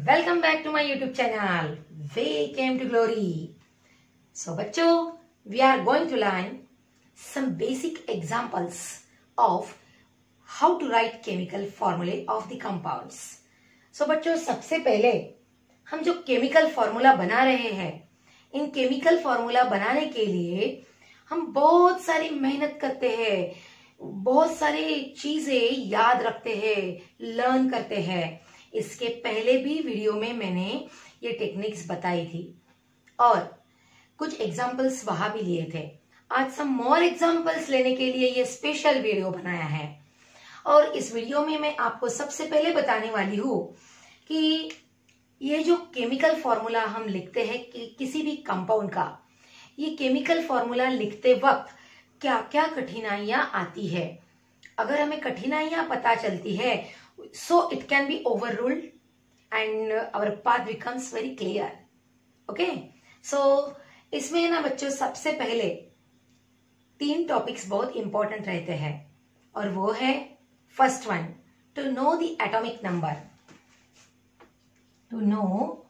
Welcome back to my YouTube channel way came to glory. So बच्चों, we are going to learn some basic examples of how to write chemical formulae of the compounds. So बच्चों, सबसे पहले हम जो chemical formula बना रहे हैं, इन chemical formula बनाने के लिए हम बहुत सारी मेहनत करते हैं, बहुत सारी चीजें याद रखते हैं, लर्न करते हैं। इसके पहले भी वीडियो में मैंने ये टेक्निक्स बताई थी और कुछ एग्जांपल्स वहां भी लिए थे। आज सम मोर एग्जांपल्स लेने के लिए ये स्पेशल वीडियो बनाया है और इस वीडियो में मैं आपको सबसे पहले बताने वाली हूँ कि ये जो केमिकल फॉर्मूला हम लिखते हैं कि किसी भी कंपाउंड का, ये केमिकल फॉर्मूला लिखते वक्त क्या क्या कठिनाइयां आती है। अगर हमें कठिनाइयां पता चलती है, so it can be overruled and our path becomes very clear. Okay, so इसमें ना बच्चों, सबसे पहले 3 टॉपिक्स बहुत इंपॉर्टेंट रहते हैं और वो है first one, to know the atomic number. To know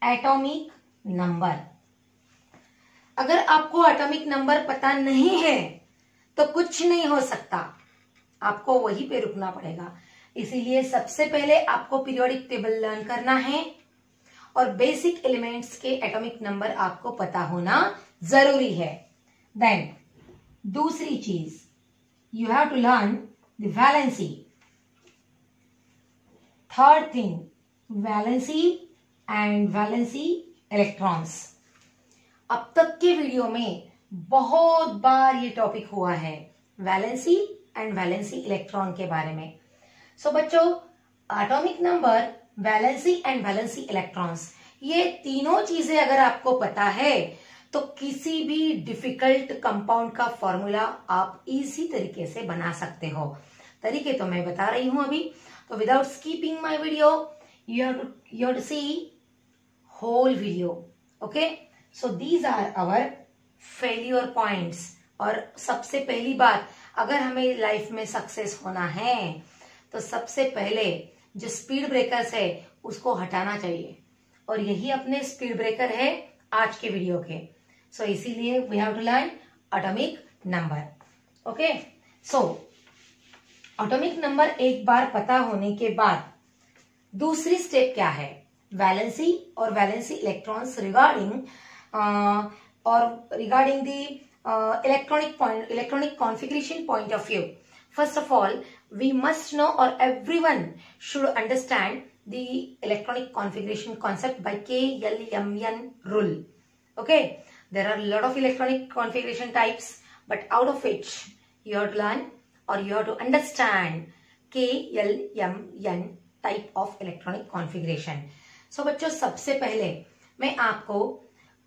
atomic number. अगर आपको एटॉमिक नंबर पता नहीं है तो कुछ नहीं हो सकता, आपको वहीं पे रुकना पड़ेगा। इसीलिए सबसे पहले आपको पीरियोडिक टेबल लर्न करना है और बेसिक एलिमेंट्स के एटॉमिक नंबर आपको पता होना जरूरी है। देन दूसरी चीज, you have to learn the valency. Third thing, valency and valency electrons. अब तक के वीडियो में बहुत बार ये टॉपिक हुआ है, वैलेंसी एंड वैलेंसी इलेक्ट्रॉन के बारे में। सो बच्चों, atomic number, valency and valency electrons, ये तीनों चीजें अगर आपको पता है तो किसी भी डिफिकल्ट कंपाउंड का फॉर्मूला आप इजी तरीके से बना सकते हो। तरीके तो मैं बता रही हूं अभी, तो without skipping my video you have to see whole video. Okay, so these are our failure points. और सबसे पहली बात, अगर हमें लाइफ में सक्सेस होना है तो सबसे पहले जो स्पीड ब्रेकर्स है उसको हटाना चाहिए और यही अपने स्पीड ब्रेकर है आज के वीडियो के। सो इसीलिए we have to learn atomic number. Okay, so atomic number एक बार पता होने के बाद दूसरी स्टेप क्या है, वैलेंसी और valency electrons regarding the electronic configuration point of view. First of all, we must know, or everyone should understand, the electronic configuration concept by KLMN rule. Okay, there are a lot of electronic configuration types, but out of which you have to learn or you have to understand KLMN type of electronic configuration. So बच्चों, सबसे पहले मैं आपको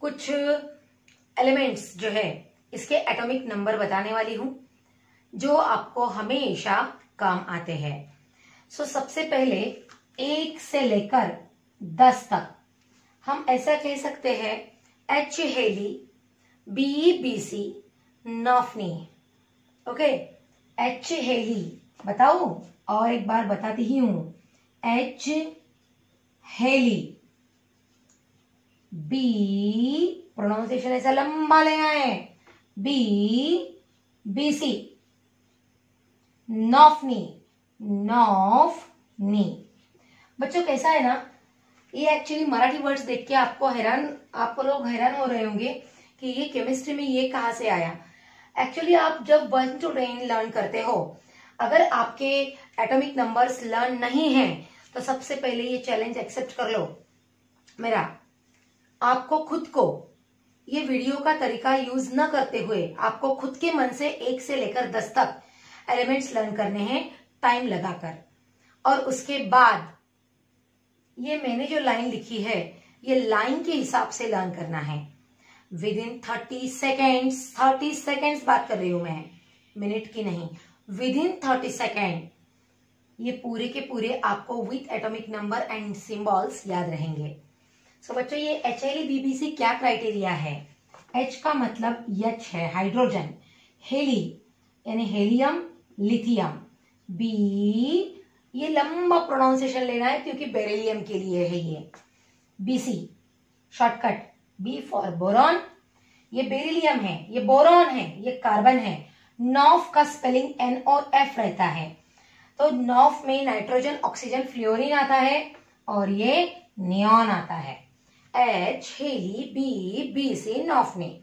कुछ elements जो है इसके atomic number बताने वाली हूं जो आपको हमेशा काम आते हैं। सो सबसे पहले 1 से लेकर 10 तक हम ऐसा कह सकते हैं, H हेली, B BC, नॉफनी। ओके, H हेली बताओ, और एक बार बताती ही हूं, H हेली, B प्रोनाउंसिएशन ऐसा लंबा लेना है, B BC, नॉफनी, नॉफनी। बच्चों कैसा है ना, ये एक्चुअली मराठी वर्ड्स देख के आपको लोग हैरान हो रहे होंगे कि ये केमिस्ट्री में ये कहाँ से आया। एक्चुअली आप जब 1 to 10 लर्न करते हो, अगर आपके एटॉमिक नंबर्स लर्न नहीं है तो सबसे पहले ये चैलेंज एक्सेप्ट कर लो मेरा। आपको खुद को ये वीडियो का तरीका यूज न करते हुए आपको खुद के मन से 1 से लेकर 10 तक एलिमेंट्स लर्न करने हैं टाइम लगाकर, और उसके बाद ये मैंने जो लाइन लिखी है ये लाइन के हिसाब से लर्न करना है विद इन 30 सेकेंड्स। 30 सेकेंड्स बात कर रही हूं मैं, मिनट की नहीं। विद इन 30 सेकेंड ये पूरे के पूरे आपको with atomic number and symbols याद रहेंगे। सो बच्चों, ये HLE-BBC क्या क्राइटेरिया है? H का मतलब H है, हाइड्रोजन। हेली यानी हेलियम, लिथियम। B ये लंबा प्रोनाउंसिएशन लेना है क्योंकि बेरिलियम के लिए है ये। BC shortcut, B for boron. ये बेरिलियम है, ये बोरॉन है, ये कार्बन है। नॉफ का स्पेलिंग NOF रहता है। तो नॉफ में नाइट्रोजन, ऑक्सीजन, फ्लोरीन आता है और ये नियॉन आता है। H हेली, BC नॉफ में।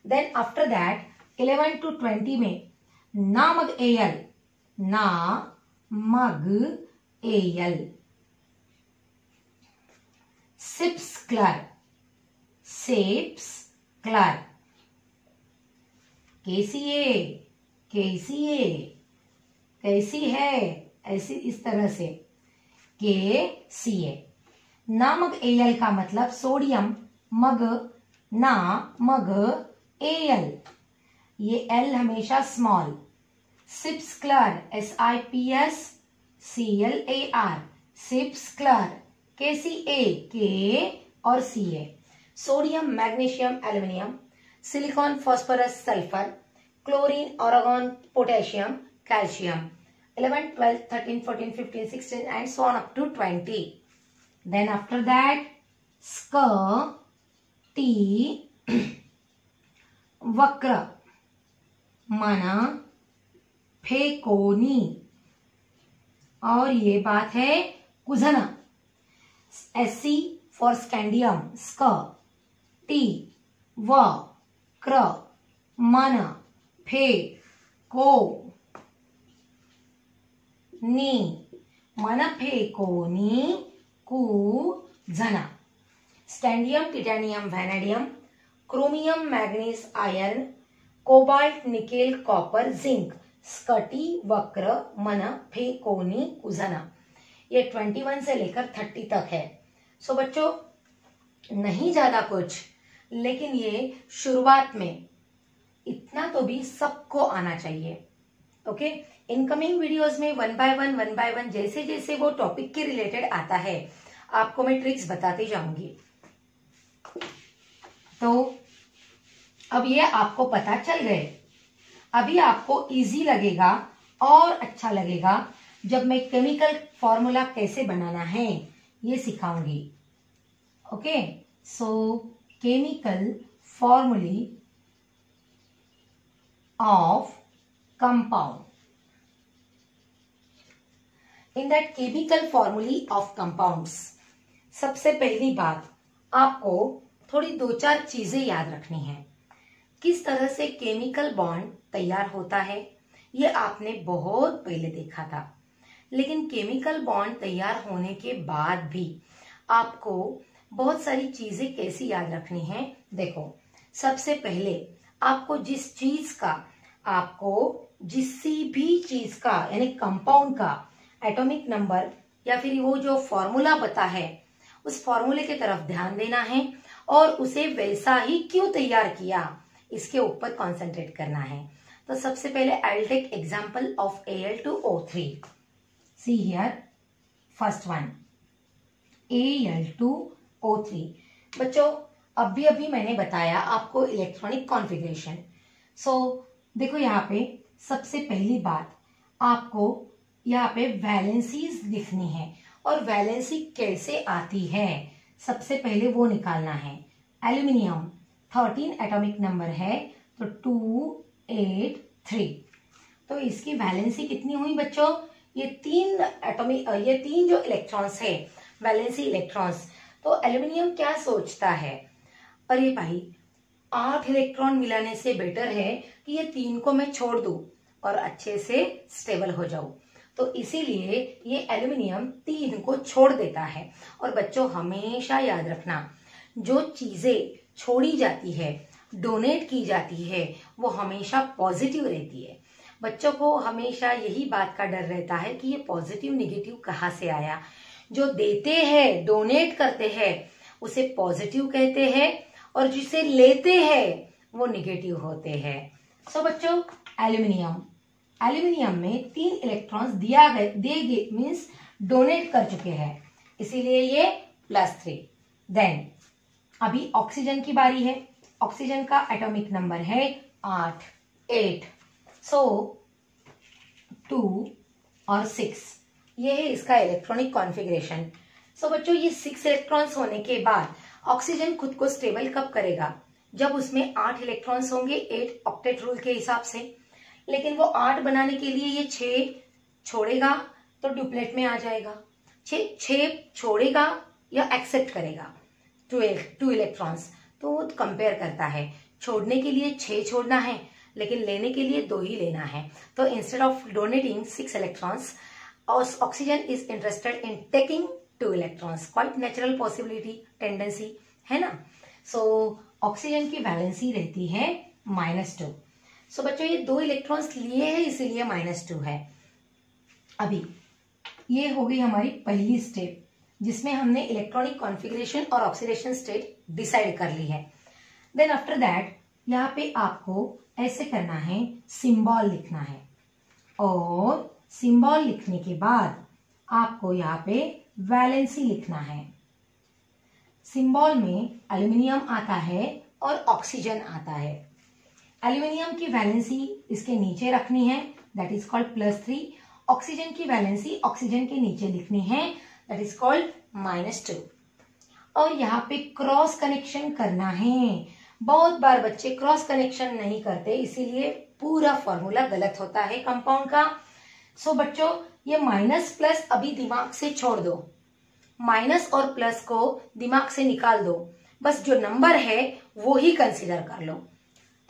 देन आफ्टर दैट 11 to 20 में नामग AL, नामग AL। सिप्स क्लर, सेप्स क्लर। KCA कैसी है, ऐसी इस तरह से KCA। नामक AL का मतलब सोडियम, मग, ना मग AL, ये L हमेशा स्मॉल। सिप्स क्लर, SIPS CLAR, सिप्स क्लर। KCA, K और CA। Sodium, magnesium, aluminium, silicon, phosphorus, sulphur, chlorine, argon, potassium, calcium. 11, 12, 13, 14, 15, 16 and so on up to 20. Then after that T वक्र, मन, फेकोनी। और ये बात है कुजन। SC फॉर स्कैंडियम, टी वक्र, मन, फेको नी, मन फेकोनी कुजन। Scandium, titanium, vanadium, chromium, manganese, iron, cobalt, nickel, copper, zinc. स्कटी वक्र, मन, फेकोनी कुजन। ये 21 से लेकर 30 तक है। सो बच्चों नहीं ज्यादा कुछ, लेकिन ये शुरुआत में इतना तो भी सबको आना चाहिए। ओके, इनकमिंग वीडियोस में वन बाय वन जैसे जैसे वो टॉपिक के रिलेटेड आता है आपको मैं ट्रिक्स बताती जाऊंगी। तो अब ये आपको पता चल गए। अभी आपको इजी लगेगा और अच्छा लगेगा जब मैं केमिकल फॉर्मूला कैसे बनाना है ये सिखाऊंगी। Okay, so chemical formulae of compound. In that chemical formulae of compounds, सबसे पहली बात आपको थोड़ी 2-4 चीजें याद रखनी है। किस तरह से केमिकल बॉन्ड तैयार होता है ये आपने बहुत पहले देखा था, लेकिन केमिकल बॉन्ड तैयार होने के बाद भी आपको बहुत सारी चीजें कैसी याद रखनी है। देखो, सबसे पहले आपको जिस चीज का, आपको जिसी भी चीज का यानी कंपाउंड का एटॉमिक नंबर या फिर वो जो फॉर्मूला बता है उस फॉर्मूले की तरफ ध्यान देना है और उसे वैसा ही क्यों तैयार किया इसके ऊपर कंसंट्रेट करना है। तो सबसे पहले I will take example of Al2O3। See here first one Al2O3। बच्चों अभी मैंने बताया आपको इलेक्ट्रॉनिक कॉन्फ़िगरेशन। सो देखो यहाँ पे सबसे पहली बात आपको यहाँ पे वैलेंसीज लिखनी है और वैलेंसी कैसे आती है सबसे पहले वो निकालना है। एल्यूमिनियम 13 एटॉमिक नंबर है तो 283, तो इसकी वैलेंसी कितनी हुई बच्चों? ये 3 जो इलेक्ट्रॉन्स है वैलेंसी इलेक्ट्रॉन्स। तो एल्यूमिनियम क्या सोचता है, अरे भाई 8 इलेक्ट्रॉन मिलाने से बेटर है कि ये 3 को मैं छोड़ दूं और अच्छे से स्टेबल हो जाऊं। तो इसीलिए ये एल्यूमिनियम 3 को छोड़ देता है। और बच्चों हमेशा याद रखना, जो चीजें छोड़ी जाती है, डोनेट की जाती है, वो हमेशा पॉजिटिव रहती है। बच्चों को हमेशा यही बात का डर रहता है कि ये पॉजिटिव निगेटिव कहाँ से आया। जो देते हैं, डोनेट करते हैं, उसे पॉजिटिव कहते हैं और जिसे लेते हैं वो निगेटिव होते हैं। सो बच्चों एल्यूमिनियम में 3 इलेक्ट्रॉन्स दिए मीन्स डोनेट कर चुके हैं, इसीलिए ये +3। देन अभी ऑक्सीजन की बारी है। ऑक्सीजन का एटॉमिक नंबर है 8। सो 2 और 6 ये है इसका इलेक्ट्रॉनिक कॉन्फ़िगरेशन। सो बच्चों ये 6 इलेक्ट्रॉन्स होने के बाद ऑक्सीजन खुद को स्टेबल कब करेगा? जब उसमें 8 इलेक्ट्रॉन्स होंगे 8 ऑक्टेट रूल के हिसाब से। लेकिन वो 8 बनाने के लिए ये 6 छोड़ेगा तो डुप्लेट में आ जाएगा। 6 छोड़ेगा या एक्सेप्ट करेगा 2 इलेक्ट्रॉन्स, तो कंपेयर करता है। छोड़ने के लिए 6 छोड़ना है लेकिन लेने के लिए 2 ही लेना है। तो instead of donating 6 electrons, oxygen is interested in taking 2 electrons. Quite natural possibility, tendency है ना। सो ऑक्सीजन की वैलेंसी रहती है -2। सो बच्चों ये 2 इलेक्ट्रॉन्स लिए हैं इसीलिए -2 है। अभी ये हो गई हमारी पहली स्टेप जिसमें हमने इलेक्ट्रॉनिक कॉन्फ़िगरेशन और ऑक्सीडेशन स्टेट डिसाइड कर ली है। देन आफ्टर दैट यहाँ पे आपको ऐसे करना है, सिंबल लिखना है और सिंबल लिखने के बाद आपको यहाँ पे वैलेंसी लिखना है। सिंबल में एल्युमिनियम आता है और ऑक्सीजन आता है। एल्युमिनियम की वैलेंसी इसके नीचे रखनी है, दैट इज कॉल्ड +3। ऑक्सीजन की वैलेंसी ऑक्सीजन के नीचे लिखनी है, दैट इज कॉल्ड -2। और यहाँ पे क्रॉस कनेक्शन करना है। बहुत बार बच्चे क्रॉस कनेक्शन नहीं करते इसीलिए पूरा फॉर्मूला गलत होता है कंपाउंड का। सो बच्चों ये माइनस प्लस अभी दिमाग से छोड़ दो, माइनस और प्लस को दिमाग से निकाल दो, बस जो नंबर है वो ही कंसीडर कर लो।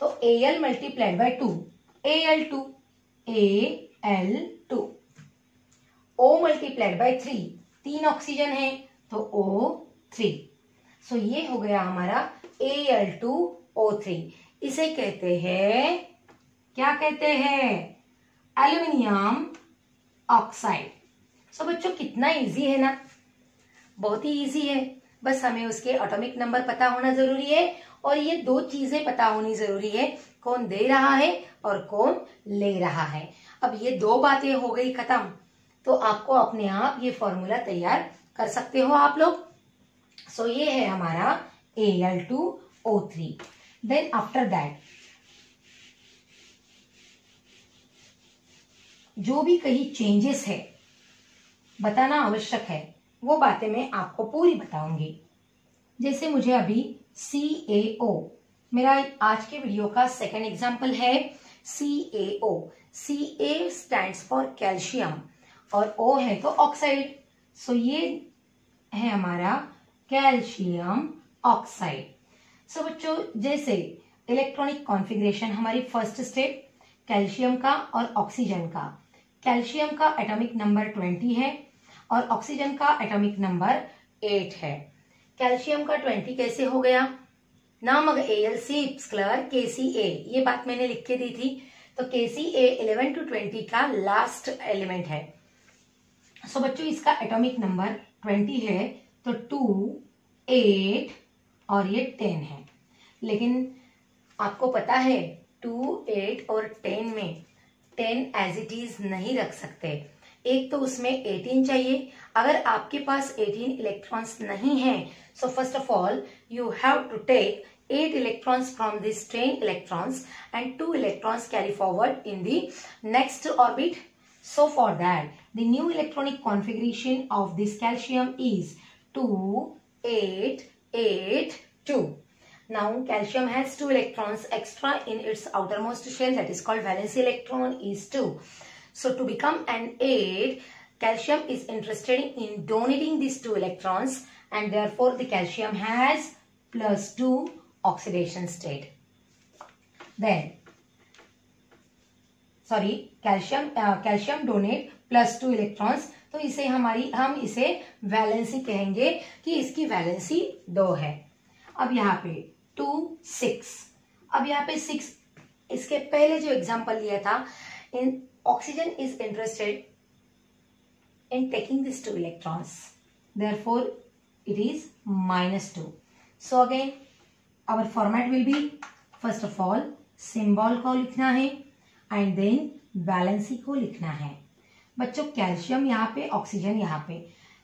तो Al multiplied by 2 Al2, Al2। O multiplied by 3 oxygen है तो O3। सो ये हो गया हमारा Al2O3। इसे कहते हैं, क्या कहते हैं? Aluminium oxide. सो बच्चों कितना इजी है ना, बहुत ही इजी है। बस हमें उसके एटॉमिक नंबर पता होना जरूरी है और ये 2 चीजें पता होनी जरूरी है, कौन दे रहा है और कौन ले रहा है। अब ये 2 बातें हो गई खत्म, तो आपको अपने आप ये फॉर्मूला तैयार कर सकते हो आप लोग। सो ये है हमारा Al2O3। देन आफ्टर दैट जो भी कहीं चेंजेस है बताना आवश्यक है, वो बातें मैं आपको पूरी बताऊंगी। जैसे मुझे अभी CaO, मेरा आज के वीडियो का सेकंड एग्जाम्पल है CaO। Ca stands for calcium और O है तो ऑक्साइड। सो ये है हमारा कैल्शियम ऑक्साइड। सो बच्चों जैसे इलेक्ट्रॉनिक कॉन्फ़िगरेशन, हमारी फर्स्ट स्टेप कैल्शियम का और ऑक्सीजन का। कैल्शियम का एटॉमिक नंबर 20 है और ऑक्सीजन का एटॉमिक नंबर 8 है। कैल्शियम का 20 कैसे हो गया? नामक AlC KCa, ये बात मैंने लिख के दी थी। तो KCa 11 to 20 का लास्ट एलिमेंट है। सो बच्चों इसका एटॉमिक नंबर 20 है तो 2, 8 और ये 10 है। लेकिन आपको पता है 2, 8 और 10 में 10 एज इट इज नहीं रख सकते, एक तो उसमें 18 चाहिए। अगर आपके पास 18 इलेक्ट्रॉन्स नहीं है, so first of all you have to take 8 electrons from these 10 electrons and 2 electrons carry forward in the next orbit. So for that, the new electronic configuration of this calcium is 2, 8, 8, 2. Now calcium has 2 electrons extra in its outermost shell, that is called valence electron is 2. So to become an 8, calcium is interested in donating these 2 electrons and therefore the calcium has +2 oxidation state. Then calcium donate +2 electrons, तो इसे हम इसे valency कहेंगे कि इसकी valency 2 है। अब यहाँ पे 2, 6, अब यहाँ पे 6, इसके पहले जो एग्जांपल लिया था, in oxygen is interested in taking this 2 electrons, therefore it is -2. So again our format will be, first of all symbol को लिखना है एंड देन वैलेंसी को लिखना है। बच्चों कैल्शियम यहाँ पे, ऑक्सीजन यहाँ पे,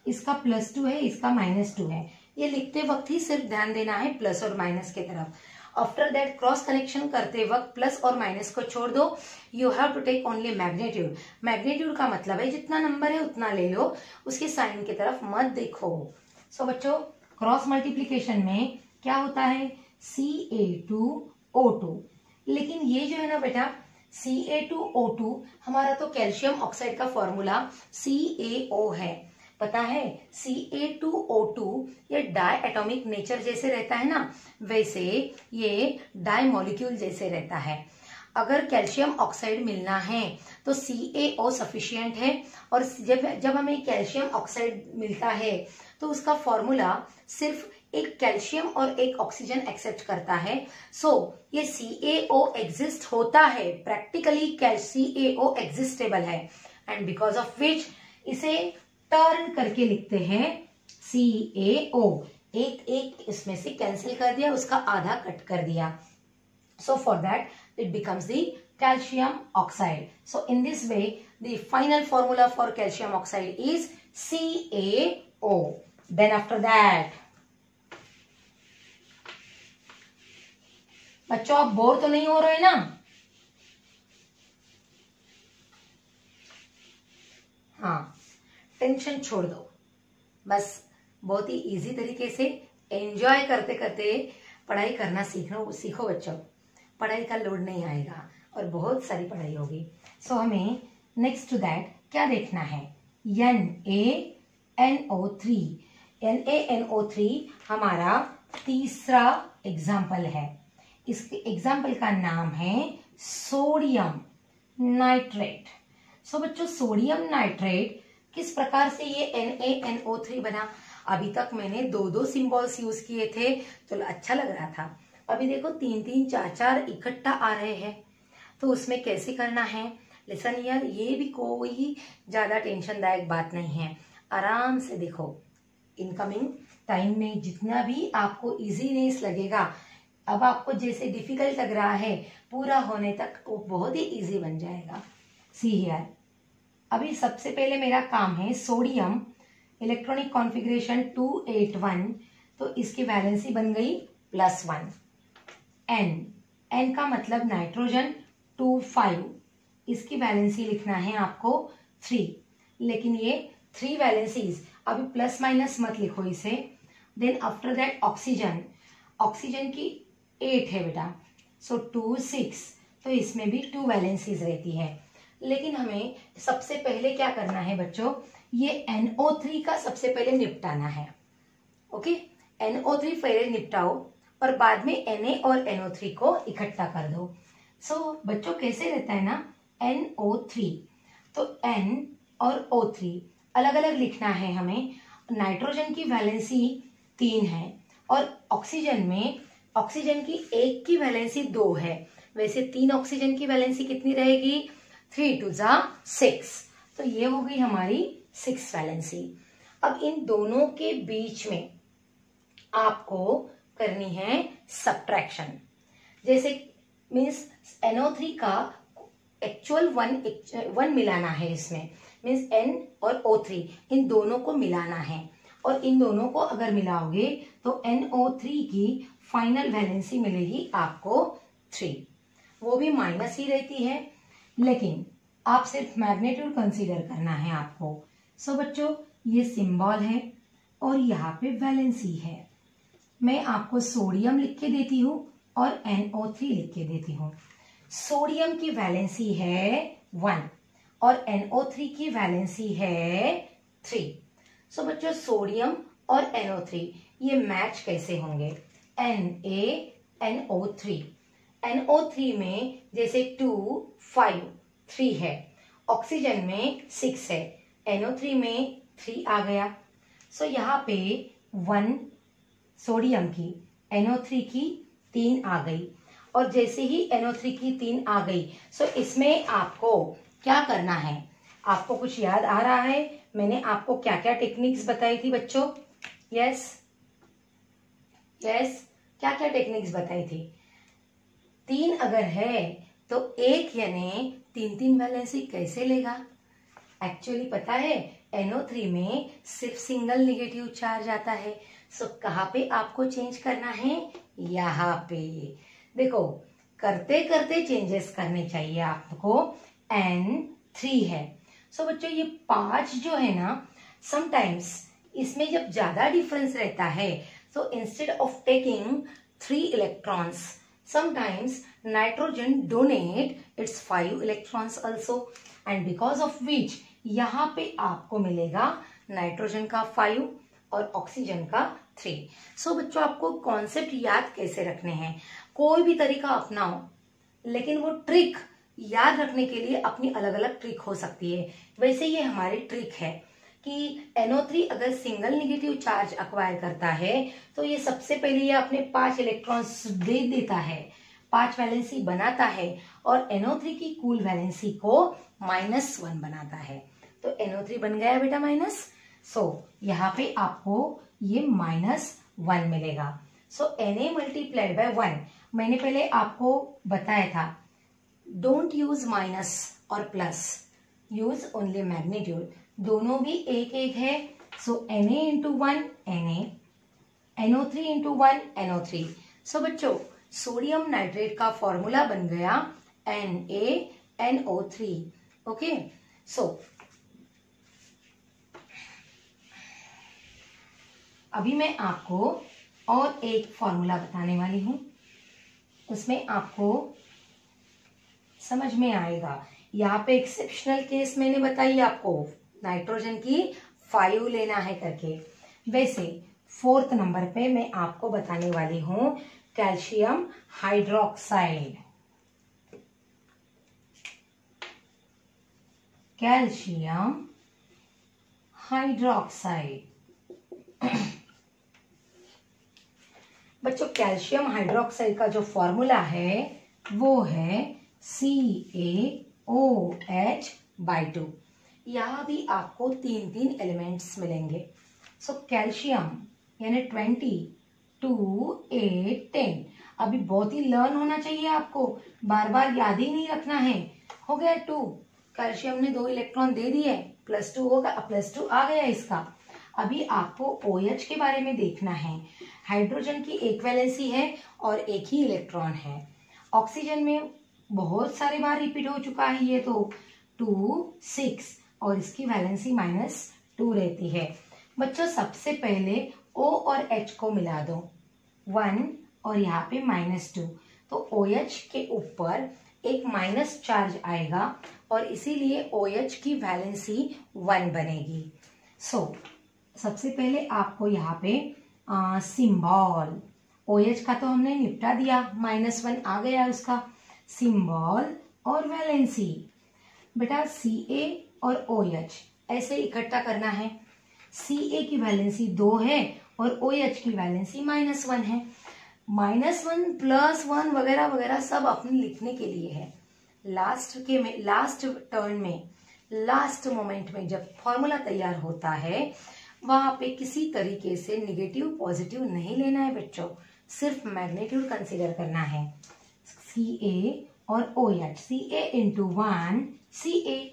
इसका +2 है, इसका -2 है। ये लिखते वक्त ही सिर्फ ध्यान देना है प्लस और माइनस की तरफ। आफ्टर दैट क्रॉस कनेक्शन करते वक्त प्लस और माइनस को छोड़ दो, you have to take only magnitude. Magnitude का मतलब है जितना नंबर है उतना ले लो, उसके साइन की तरफ मत देखो। सो बच्चों क्रॉस मल्टीप्लीकेशन में क्या होता है, Ca2O2, लेकिन ये जो है ना बेटा Ca2O2 हमारा तो कैल्शियम ऑक्साइड का फॉर्मूला CaO है, पता है। Ca2O2 ये डाई एटॉमिक नेचर जैसे रहता है ना, वैसे ये डाई मॉलिक्यूल जैसे रहता है। अगर कैल्शियम ऑक्साइड मिलना है तो CaO सफिशिएंट है, और जब हमें कैल्शियम ऑक्साइड मिलता है तो उसका फॉर्मूला सिर्फ एक कैल्शियम और एक ऑक्सीजन एक्सेप्ट करता है। सो ये CaO एग्जिस्ट होता है, प्रैक्टिकली CaO एग्जिस्टेबल है, एंड बिकॉज ऑफ विच इसे टर्न करके लिखते हैं CaO। एक इसमें से कैंसिल कर दिया, उसका आधा कट कर दिया, so for that it becomes the calcium oxide. So in this way the final formula for calcium oxide is CaO. Then after that, बच्चों आप बोर तो नहीं हो रहे ना? हाँ, टेंशन छोड़ दो, बस बहुत ही इजी तरीके से एंजॉय करते करते पढ़ाई करना सीखो बच्चों। पढ़ाई का लोड नहीं आएगा और बहुत सारी पढ़ाई होगी। सो हमें नेक्स्ट टू दैट क्या देखना है, NaNO3। NaNO3 हमारा तीसरा एग्जाम्पल है। इस एग्जाम्पल का नाम है सोडियम नाइट्रेट। सो बच्चों सोडियम नाइट्रेट किस प्रकार से ये NaNO3 बना? अभी तक मैंने दो सिंबल्स यूज किए थे तो अच्छा लग रहा था, अभी देखो 3 4 4 इकट्ठा आ रहे हैं, तो उसमें कैसे करना है? लिसन यार, ये भी कोई ज्यादा टेंशनदायक बात नहीं है, आराम से देखो। इनकमिंग टाइम में जितना भी आपको इजीनेस लगेगा, अब आपको जैसे डिफिकल्ट लग रहा है, पूरा होने तक वो बहुत ही इजी बन जाएगा। सी हियर, अभी सबसे पहले मेरा काम है सोडियम इलेक्ट्रॉनिक कॉन्फ़िगरेशन 281, तो इसकी वैलेंसी बन गई +1। N का मतलब नाइट्रोजन 25, इसकी वैलेंसी लिखना है आपको 3, लेकिन ये 3 वैलेंसीज, अभी प्लस माइनस मत लिखो इसे। देन आफ्टर दैट ऑक्सीजन की 8 है बेटा, सो 2 6, तो इसमें भी 2 वैलेंसीज रहती है। लेकिन हमें सबसे पहले क्या करना है बच्चों, ये NO3 का सबसे पहले निपटाना है। ओके, NO3 पहले निपटाओ और बाद में Na और NO3 को इकट्ठा कर दो। सो बच्चों कैसे रहता है ना, NO3, तो N और O3 अलग अलग लिखना है हमें। नाइट्रोजन की वैलेंसी 3 है और ऑक्सीजन की 1 की वैलेंसी 2 है। वैसे 3 ऑक्सीजन की वैलेंसी कितनी रहेगी, 3 2 6, तो ये हो गई हमारी 6 वैलेंसी। अब इन दोनों के बीच में आपको करनी है सब्ट्रैक्शन, जैसे मीन्स NO3 का एक्चुअल 1 मिलाना है इसमें, मीन्स N और O3 इन दोनों को मिलाना है, और इन दोनों को अगर मिलाओगे तो NO3 की फाइनल वैलेंसी मिलेगी आपको 3, वो भी माइनस ही रहती है, लेकिन आप सिर्फ मैग्नीट्यूड कंसीडर करना है आपको। सो बच्चों ये सिंबल है और यहाँ पे वैलेंसी है। मैं आपको सोडियम लिख के देती हूँ और NO3 लिख के देती हूँ। सोडियम की वैलेंसी है 1 और NO3 की वैलेंसी है 3। सो बच्चों सोडियम और NO3 ये मैच कैसे होंगे, NaNO3, NO3 में जैसे 2 5 3 है, ऑक्सीजन में 6 है, NO3 में 3 आ गया। सो यहाँ पे 1 सोडियम की, NO3 की 3 आ गई, और जैसे ही NO3 की 3 आ गई, सो इसमें आपको क्या करना है, आपको कुछ याद आ रहा है? मैंने आपको क्या क्या टेक्निक्स बताई थी बच्चों? यस, क्या क्या टेक्निक्स बताई थी? 3 अगर है तो 1 यानी 3 वैलेंसी कैसे लेगा? एक्चुअली पता है NO3 में सिर्फ सिंगल नेगेटिव चार्ज आता है। सो कहाँ पे आपको चेंज करना है, यहाँ पे। देखो करते करते चेंजेस करने चाहिए आपको। N3 है। सो बच्चों ये 5 जो है ना, समटाइम्स इसमें जब ज्यादा डिफरेंस रहता है तो instead of taking 3 electrons, sometimes nitrogen donate it's 5 electrons also, and because of which यहाँ पे आपको मिलेगा नाइट्रोजन का 5 और ऑक्सीजन का 3। सो बच्चों आपको कॉन्सेप्ट याद कैसे रखने हैं, कोई भी तरीका अपनाओ, लेकिन वो ट्रिक याद रखने के लिए अपनी अलग अलग ट्रिक हो सकती है। वैसे ये हमारी ट्रिक है कि NO3 अगर सिंगल नेगेटिव चार्ज एक्वायर करता है तो ये सबसे पहले ये अपने 5 इलेक्ट्रॉन्स दे देता है, 5 वैलेंसी बनाता है, और NO3 की कुल वैलेंसी को -1 बनाता है। तो NO3 बन गया बेटा माइनस। सो यहाँ पे आपको ये -1 मिलेगा। सो Na मल्टीप्लाइड बाय 1, मैंने पहले आपको बताया था, डोंट यूज माइनस और प्लस, यूज ओनली मैग्नीट्यूड, दोनों भी एक एक है। सो Na into 1 Na, NO3 into 1 NO3। सो बच्चों सोडियम नाइट्रेट का फॉर्मूला बन गया NaNO3। ओके, सो अभी मैं आपको और एक फॉर्मूला बताने वाली हूं, उसमें आपको समझ में आएगा। यहाँ पे एक्सेप्शनल केस मैंने बताई आपको, नाइट्रोजन की 5 लेना है करके। वैसे 4th नंबर पे मैं आपको बताने वाली हूं कैल्शियम हाइड्रोक्साइड। कैल्शियम हाइड्रोक्साइड बच्चों कैल्शियम हाइड्रोक्साइड का जो फॉर्मूला है वो है CaOH/2। यहाँ भी आपको 3 एलिमेंट्स मिलेंगे। सो कैल्शियम यानी 20, 2, 8, 10। अभी बहुत ही लर्न होना चाहिए आपको, बार बार याद ही नहीं रखना है। हो गया 2, कैल्शियम ने 2 इलेक्ट्रॉन दे दिए, +2 होगा, +2 आ गया इसका। अभी आपको OH के बारे में देखना है। हाइड्रोजन की एक वैलेंसी है और एक ही इलेक्ट्रॉन है। ऑक्सीजन में बहुत सारे बार रिपीट हो चुका है ये, तो 2, 6 और इसकी वैलेंसी -2 रहती है। बच्चों सबसे पहले O और H को मिला दो, 1 और यहाँ पे -2, तो OH के ऊपर एक माइनस चार्ज आएगा और इसीलिए OH की वैलेंसी 1 बनेगी। सो सबसे पहले आपको यहाँ पे सिंबल, OH का तो हमने निपटा दिया, -1 आ गया उसका। सिंबल और वैलेंसी बेटा Ca और OH ऐसे इकट्ठा करना है। Ca की वैलेंसी 2 है और OH की वैलेंसी -1 है। -1 +1 वगैरह वगैरह सब अपने लिखने के लिए है। लास्ट टर्न में, लास्ट मोमेंट में जब फॉर्मूला तैयार होता है वहां पे किसी तरीके से निगेटिव पॉजिटिव नहीं लेना है बच्चों, सिर्फ मैग्नीट्यूड कंसीडर करना है। Ca और OH, Ca into 1 Ca,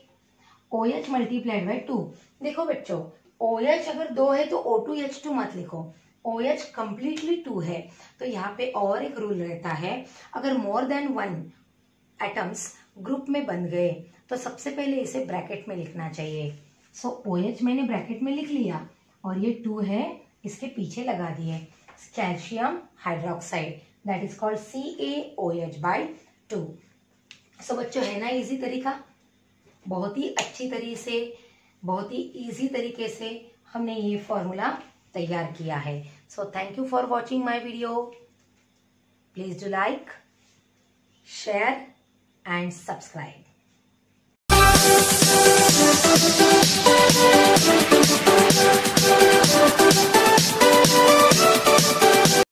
OH multiplied by 2। देखो बच्चों OH अगर 2 है तो O2H2 मत लिखो, OH कंप्लीटली 2 है। तो यहाँ पे और एक रूल रहता है, अगर मोर देन 1 एटम्स ग्रुप में बन गए तो सबसे पहले इसे ब्रैकेट में लिखना चाहिए। सो OH मैंने ब्रैकेट में लिख लिया और ये 2 है इसके पीछे लगा दिए, calcium hydroxide, that is called CaOH/2। सो बच्चों है ना इजी तरीका, बहुत ही अच्छी तरीके से, बहुत ही इजी तरीके से हमने ये फॉर्मूला तैयार किया है। So thank you for watching my video. Please do like, share and subscribe.